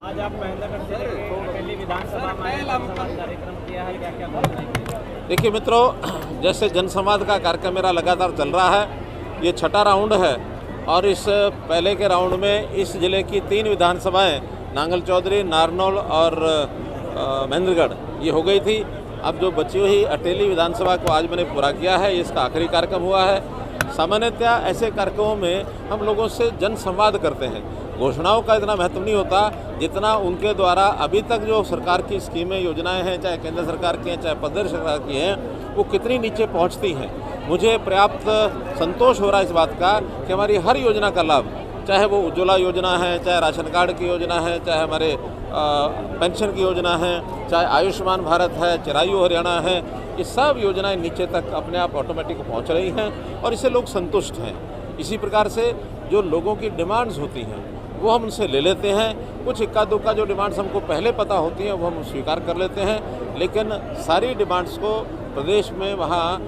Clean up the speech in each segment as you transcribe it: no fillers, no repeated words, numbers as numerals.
आज आप महेंद्रगढ़ से पहली विधानसभा में कार्यक्रम किया है, क्या क्या बोलना है? देखिए मित्रों, जैसे जनसंवाद का कार्यक्रम मेरा लगातार चल रहा है, ये छठा राउंड है और इस पहले के राउंड में इस जिले की 3 विधानसभाएं नांगल चौधरी, नारनौल और महेंद्रगढ़ ये हो गई थी। अब जो बची हुई अटेली विधानसभा को आज मैंने पूरा किया है, इसका आखिरी कार्यक्रम हुआ है। सामान्यतया ऐसे कार्यक्रमों में हम लोगों से जनसंवाद करते हैं। घोषणाओं का इतना महत्व नहीं होता जितना उनके द्वारा अभी तक जो सरकार की स्कीमें, योजनाएं हैं, चाहे केंद्र सरकार की हैं, चाहे प्रदेश सरकार की हैं, वो कितनी नीचे पहुंचती हैं। मुझे पर्याप्त संतोष हो रहा है इस बात का कि हमारी हर योजना का लाभ, चाहे वो उज्ज्वला योजना है, चाहे राशन कार्ड की योजना है, चाहे हमारे पेंशन की योजना है, चाहे आयुष्मान भारत है, चिरायु हरियाणा है, ये सब योजनाएं नीचे तक अपने आप ऑटोमेटिक पहुंच रही हैं और इससे लोग संतुष्ट हैं। इसी प्रकार से जो लोगों की डिमांड्स होती हैं वो हम उनसे ले लेते हैं। कुछ इक्का दुक्का जो डिमांड्स हमको पहले पता होती हैं वो हम स्वीकार कर लेते हैं, लेकिन सारी डिमांड्स को प्रदेश में वहाँ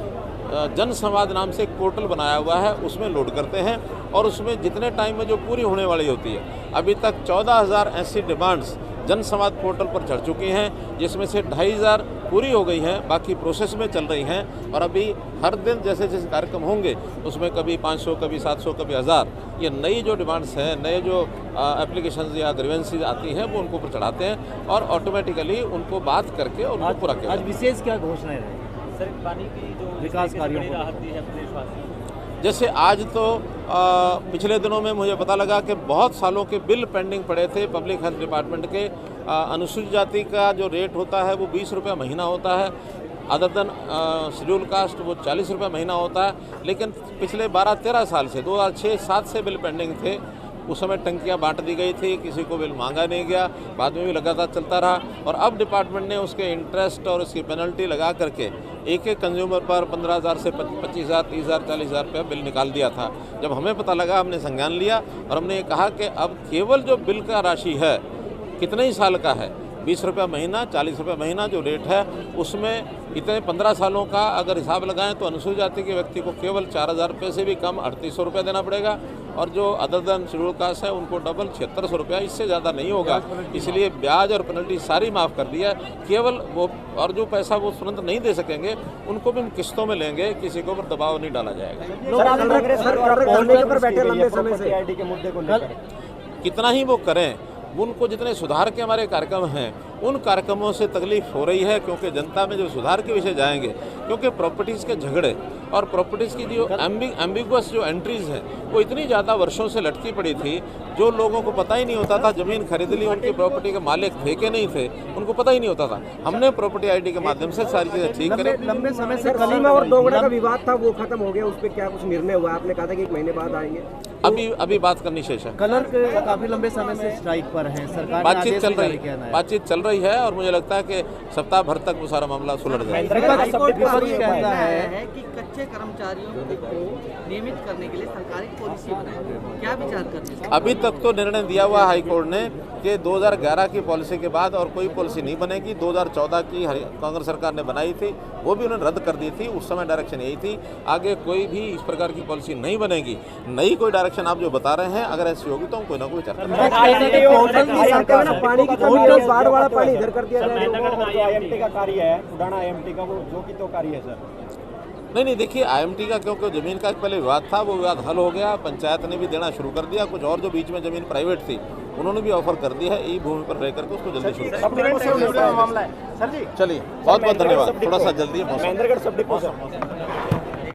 जनसंवाद नाम से एक पोर्टल बनाया हुआ है, उसमें लोड करते हैं और उसमें जितने टाइम में जो पूरी होने वाली होती है, अभी तक 14,000 ऐसी डिमांड्स जनसंवाद पोर्टल पर चढ़ चुकी हैं, जिसमें से 2,500 पूरी हो गई हैं, बाकी प्रोसेस में चल रही हैं। और अभी हर दिन जैसे जैसे कार्यक्रम होंगे उसमें कभी 500, कभी 700, कभी 1000 ये नई जो डिमांड्स हैं, नए जो एप्लीकेशंस या ग्रीवेंसीज आती हैं वो उनको ऊपर चढ़ाते हैं और ऑटोमेटिकली उनको बात करके उनको पूरा किया। आज विशेष क्या घोषणाएं रही सर? पानी की जो विकास कार्यों को राहत दी है प्रदेशवासियों को। जैसे आज तो पिछले दिनों में मुझे पता लगा कि बहुत सालों के बिल पेंडिंग पड़े थे पब्लिक हेल्थ डिपार्टमेंट के। अनुसूचित जाति का जो रेट होता है वो 20 रुपये महीना होता है, अदर देन शेड्यूल कास्ट वो 40 रुपये महीना होता है। लेकिन पिछले 12-13 साल से 2006-07 से बिल पेंडिंग थे। उस समय टंकियां बांट दी गई थी, किसी को बिल मांगा नहीं गया, बाद में भी लगातार चलता रहा। और अब डिपार्टमेंट ने उसके इंटरेस्ट और उसकी पेनल्टी लगा करके एक एक कंज्यूमर पर 15,000 से 25,000, 30,000, 40,000 रुपये बिल निकाल दिया था। जब हमें पता लगा हमने संज्ञान लिया और हमने ये कहा कि अब केवल जो बिल का राशि है कितने ही साल का है, 20 रुपये महीना, 40 रुपये महीना जो रेट है, उसमें इतने 15 सालों का अगर हिसाब लगाएं तो अनुसूचित जाति के व्यक्ति को केवल 4,000 रुपये से भी कम 3,800 रुपये देना पड़ेगा और जो अदर देन शेड्यूल कास्ट है उनको डबल 7,600 रुपया, इससे ज़्यादा नहीं होगा। इसलिए ब्याज और पेनल्टी सारी माफ़ कर दिया। केवल वो और जो पैसा वो तुरंत नहीं दे सकेंगे उनको भी हम किस्तों में लेंगे, किसी के ऊपर दबाव नहीं डाला जाएगा। कितना ही वो करें, उनको जितने सुधार के हमारे कार्यक्रम हैं उन कार्यक्रमों से तकलीफ हो रही है, क्योंकि जनता में जो सुधार के विषय जाएंगे, क्योंकि प्रॉपर्टीज़ के झगड़े और प्रॉपर्टीज़ की जो एम्बिगुअस जो एंट्रीज़ हैं वो इतनी ज़्यादा वर्षों से लटकी पड़ी थी, जो लोगों को पता ही नहीं होता था ज़मीन खरीद ली, उनकी प्रॉपर्टी के मालिक थे कि नहीं थे, उनको पता ही नहीं होता था। हमने प्रॉपर्टी ID के माध्यम से सारी चीज़ें ठीक करें। लंबे समय से कलीमा और दोगड़ा का विवाद था, वो खत्म हो गया, उस पर क्या कुछ निर्णय हुआ? आपने कहा था कि 1 महीने बाद आएंगे। अभी बात करनी शेष है। कलर काफी लंबे समय से स्ट्राइक पर है, सरकार बातचीत चल रही है और मुझे लगता है कि सप्ताह भर तक वो सारा मामला सुलझ जाएगा। कहता है कि कच्चे कर्मचारियों को नियमित करने के लिए सरकारी पॉलिसी बनाए, क्या विचार करते हैं? अभी तक तो निर्णय दिया हुआ हाई कोर्ट ने कि 2011 की पॉलिसी के बाद और कोई पॉलिसी नहीं बनेगी। 2014 की कांग्रेस सरकार ने बनाई थी, वो भी उन्होंने रद्द कर दी थी। उस समय डायरेक्शन यही थी, आगे कोई भी इस प्रकार की पॉलिसी नहीं बनेगी। नई कोई डायरेक्शन आप जो बता रहे हैं अगर ऐसी होगी तो हम कोई ना कोई चर्चा करेंगे। पानी की कमी है, बाढ़ वाला पानी इधर कर दिया जाए। IMT का कार्य है, उड़ाना IMT का, वो जो कि तो कार्य है सर। नहीं, देखिए IMT का क्योंकि ज़मीन का पहले विवाद था, वो विवाद हल हो गया। पंचायत ने भी देना शुरू कर दिया। कुछ और जो बीच में ज़मीन प्राइवेट थी उन्होंने भी ऑफर कर दी है ई भूमि पर रह करके उसको जल्दी शुरू। मामला है सर जी। चलिए, बहुत बहुत धन्यवाद। थोड़ा सा जल्दी महेंद्रगढ़ सब डिपो सर।